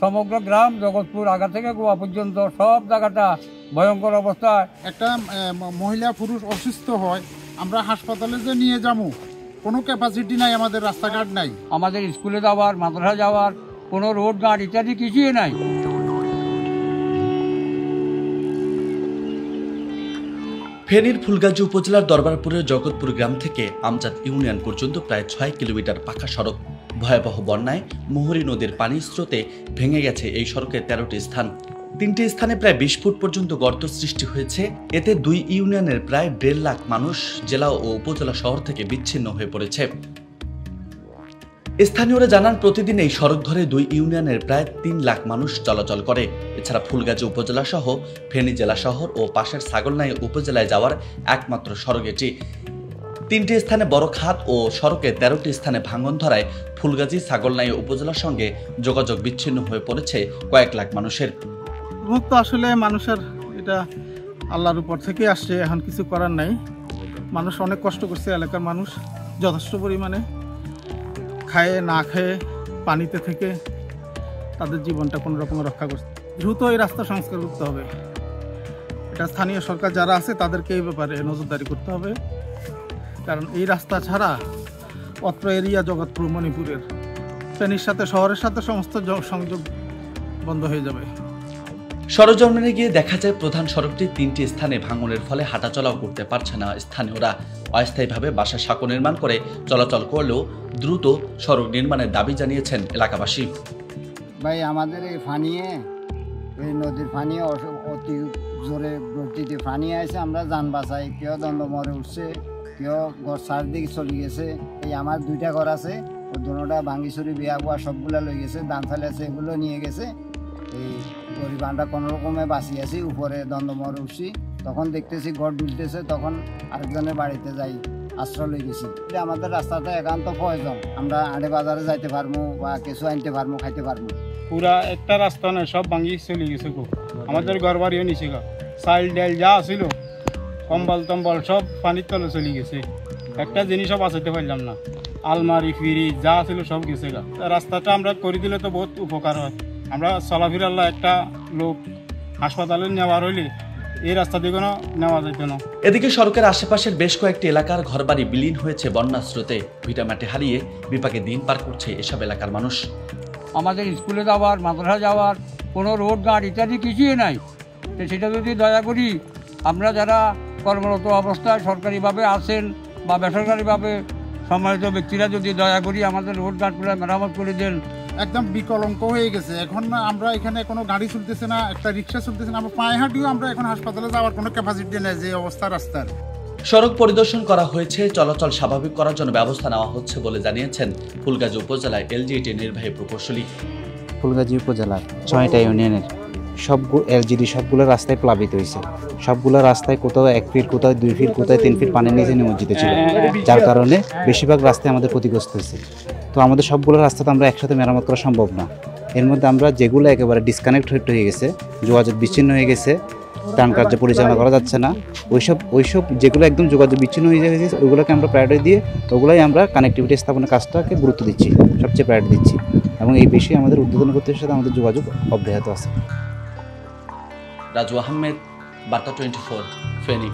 সমগ্র গ্রাম জগৎপুর আগা থেকে গোয়া পর্যন্ত সব জায়গাটা ভয়ঙ্কর অবস্থায়। একটা মহিলা পুরুষ অসুস্থ হয়, আমরা হাসপাতালে যে নিয়ে যাবো কোনো ক্যাপাসিটি নাই, আমাদের রাস্তাঘাট নাই, আমাদের স্কুলে যাওয়ার মাদ্রাসা যাওয়ার কোনো রোড ঘাট ইত্যাদি কিছুই নাই। ফেনীর ফুলগাজী উপজেলার দরবারপুরের জগৎপুর গ্রাম থেকে আমজাদ ইউনিয়ন পর্যন্ত প্রায় 6 কিলোমিটার পাকা সড়ক। ভয়াবহ বন্যায় মুহুরী নদীর পানির স্রোতে ভেঙে গেছে এই সড়কের 13টি স্থান। 3টি স্থানে প্রায় 20 ফুট পর্যন্ত গর্ত সৃষ্টি হয়েছে। এতে 2 ইউনিয়নের প্রায় 1.5 লাখ মানুষ জেলা ও উপজেলা শহর থেকে বিচ্ছিন্ন হয়ে পড়েছে। স্থানীয়রা জানান, প্রতিদিন এই সড়ক ধরে 2 ইউনিয়নের প্রায় 3 লাখ মানুষ চলাচল করে। এছাড়া ফুলগাজী উপজেলা সহ ফেনী জেলা শহর ও পাশের ছাগলনাইয়া উপজেলায় যাওয়ার একমাত্র সড়ক এটি। 3টি স্থানে বড় খাত ও সড়কে 13টি স্থানে ভাঙন ধরায় ফুলগাজী ছাগলনাইয়া উপজেলার সঙ্গে যোগাযোগ বিচ্ছিন্ন হয়ে পড়েছে কয়েক লাখ মানুষের। তো আসলে মানুষের এটা আল্লাহর উপর থেকে আসছে, এখন কিছু করার নাই। মানুষ অনেক কষ্ট করছে, এলাকার মানুষ যথেষ্ট পরিমাণে খায়ে না খেয়ে পানিতে থেকে তাদের জীবনটা কোনো রকম রক্ষা করছে। দ্রুত এই রাস্তা সংস্কার করতে হবে, এটা স্থানীয় সরকার যারা আছে তাদেরকে এই ব্যাপারে নজরদারি করতে হবে, কারণ এই রাস্তা ছাড়া অত্র এরিয়া জগৎপুর মণিপুরের ফেনীর সাথে শহরের সাথে সমস্ত সংযোগ বন্ধ হয়ে যাবে। সরজমিনে গিয়ে দেখা যায় প্রধান সড়কটি 3টি স্থানে ভাঙনের ফলে হাঁটাচলাও করতে পারছে না স্থানীয়রা। অস্থায়ীভাবে বাসা সাঁকো নির্মাণ করে চলাচল করলেও দ্রুত সড়ক নির্মাণের দাবি জানিয়েছেন এলাকাবাসী। ভাই আমাদের এই ফানিয়ে এই নদীর ফানিয়ে অতি জোরে গতিতে ফানি আছে, আমরা যান বাঁচাই, কেউ দণ্ড মরে উঠছে, কেউ ঘর চারদিকে চলে গেছে। এই আমার 2টা ঘর আছে, ও দুটা ভাঙ্গি চুরি বিয়া বুয়া সবগুলা লই গেছে, ধান চাল আছে এগুলো নিয়ে গেছে। এই গরিব আমরা কোনো রকমে বাঁচি আছি, উপরে দণ্ডমর উঠছি, তখন দেখতেছি ঘর ডুলতেছে, তখন আরেকজনের বাড়িতে যাই আশ্রয় লই গেছি। এটা আমাদের রাস্তাটা একান্ত প্রয়োজন, আমরা আড়ে বাজারে যাইতে পারবো বা কিছু আনতে পারবো, খাইতে পারবো। পুরা একটা রাস্তা নয়, সব ভাঙি চলে গেছে গো, আমাদের ঘর বাড়িও নিচে গা, চাল ডাল যা ছিল কম্বল টম্বল সব পানির তলে চলে গেছে, একটা জিনিসও বাঁচাতে পারলাম না, আলমারি ফ্রিজ যা ছিল সব গেছে গা। রাস্তাটা আমরা করে দিলে তো বহুত উপকার হয়, আমরা চলাফেরাল্লা একটা লোক হাসপাতালে নেওয়ার হইলে এই রাস্তা দিয়ে কোনো নেওয়া যেত না। এদিকে সড়কের আশেপাশের বেশ কয়েকটি এলাকার ঘরবাড়ি বিলীন হয়েছে বন্যার স্রোতে। ভিটামাটি হারিয়ে বিপাকে দিন পার করছে এসব এলাকার মানুষ। আমাদের স্কুলে যাওয়ার মাদ্রাসা যাওয়ার কোনো রোড ঘাট ইত্যাদি কিছুই নাই। তো সেটা যদি দয়া করি আমরা যারা কর্মরত অবস্থায় সরকারিভাবে আছেন বা বেসরকারিভাবে সম্মানিত ব্যক্তিরা যদি দয়া করি আমাদের রোড ঘাটগুলো মেরামত করে দেন। একদম বিকলঙ্ক হয়ে গেছে, এখন আমরা এখানে কোনো গাড়ি চলতেছে না, একটা রিক্সা চলতেছে না, আমরা পায়ে হাঁটিও আমরা এখন হাসপাতালে যাওয়ার কোনো ক্যাপাসিটি নেই যে অবস্থা রাস্তার। সড়ক পরিদর্শন করা হয়েছে, চলাচল স্বাভাবিক করার জন্য ব্যবস্থা নেওয়া হচ্ছে বলে জানিয়েছেন ফুলগাজী উপজেলায় এলজিইটি নির্বাহী প্রকৌশলী। ফুলগাজী উপজেলার 6টা ইউনিয়নের এলজিডি সবগুলো রাস্তায় প্লাবিত হয়েছে। সবগুলো রাস্তায় কোথাও 1 ফিট, কোথাও 2 ফিট, কোথাও 3 ফিট পানির নিচে নিমজ্জিত ছিল, যার কারণে বেশিরভাগ রাস্তায় আমাদের ক্ষতিগ্রস্ত হয়েছে। তো আমাদের সবগুলো রাস্তা তো আমরা একসাথে মেরামত করা সম্ভব না। এর মধ্যে আমরা যেগুলো একেবারে ডিসকানেক্ট হয়ে গেছে, যোগাযোগ বিচ্ছিন্ন হয়ে গেছে, ত্রাণ কার্য পরিচালনা করা যাচ্ছে না, ওইসব যেগুলো একদম যোগাযোগ বিচ্ছিন্ন হয়ে গেছে ওইগুলোকে আমরা প্রায়োরিটি দিয়ে ওগুলোই আমরা কানেক্টিভিটি স্থাপনের কাজটাকে গুরুত্ব দিচ্ছি, সবচেয়ে প্রায়োরিটি দিচ্ছি, এবং এই বিষয়ে আমাদের উদ্বোধন কর্তৃপক্ষের সাথে আমাদের যোগাযোগ অব্যাহত আছে। রাজু আহমেদ, বার্তা 24, ফেনী।